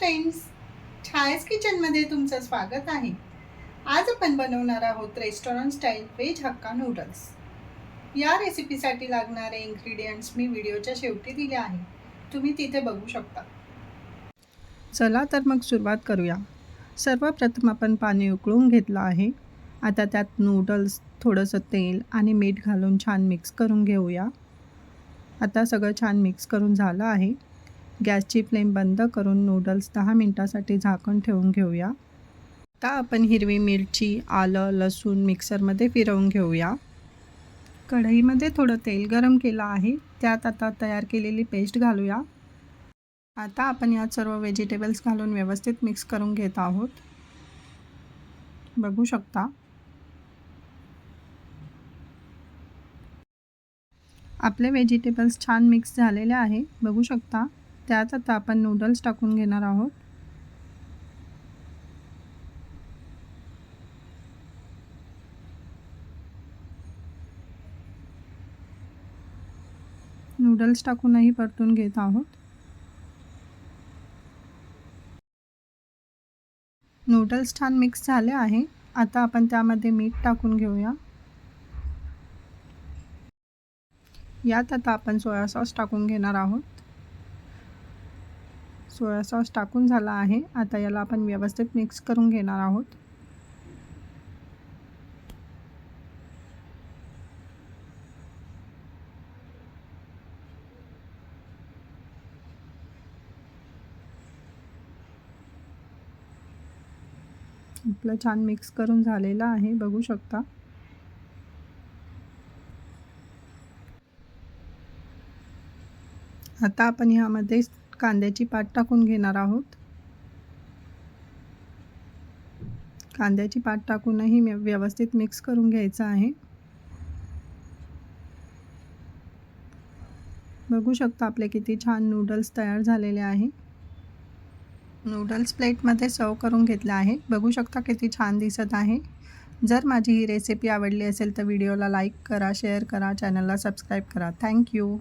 Friends, छायाज किचनमध्ये तुमचं स्वागत आहे. आज आपण बनवणार आहोत restaurant style veg hakka noodles. या रेसिपीसाठी लागणारे इन्ग्रेडियंट्स मी व्हिडिओच्या शेवटी दिले आहे, तुम्ही तिथे बघू शकता. चला तर मग सुरुवात करूया. सर्वप्रथम आपण पाणी उकळून घेतलं आहे. आता त्यात नूडल्स, थोडंसं तेल आणि मीठ घालून छान मिक्स करून घेऊया. आता सगळं छान मिक्स करून झालं आहे. गॅसची फ्लेम बंद करून नूडल्स 10 मिनटासाठी झाकण ठेवून घेऊया. आता आपण हिरवी मिरची, आलं, लसूण मिक्सरमध्ये फिरवून घेऊया. कढईमध्ये थोडं तेल गरम केलं आहे. त्यात आता तयार केलेली पेस्ट घालूया. आता आपण यात सर्व व्हेजिटेबल्स घालून व्यवस्थित मिक्स करून घेत आहोत. बघू शकता. आपले व्हेजिटेबल्स छान मिक्स झालेले आहे. बघू शकता. त्यात आता आपण नूडल्स टाकून घेणार आहोत. नूडल्स टाकूनही परतून घेत आहोत. नूडल्स छान मिक्स झाले आहे. आता आपण त्यामध्ये मीठ टाकून घेऊया. यात आता आपण सोया सॉस टाकून घेणार आहोत. सोया सॉस टाकून झाला आहे. आता याला आपण व्यवस्थित मिक्स करून घेणार आहोत. आपलं छान मिक्स करून झालेलं आहे. बघू शकता. आता आपण यामध्ये कांद्याची पात टाकून घेणार आहोत. कांद्याची पात टाकूनही व्यवस्थित मिक्स करून घ्यायचं आहे. बघू शकता आपले किती छान नूडल्स तयार झालेले आहे. नूडल्स प्लेटमध्ये सर्व करून घेतले आहे. बघू शकता किती छान दिसत आहे. जर माझी ही रेसिपी आवडली असेल तर व्हिडिओला लाईक करा, शेअर करा, चॅनलला सबस्क्राईब करा. थँक्यू.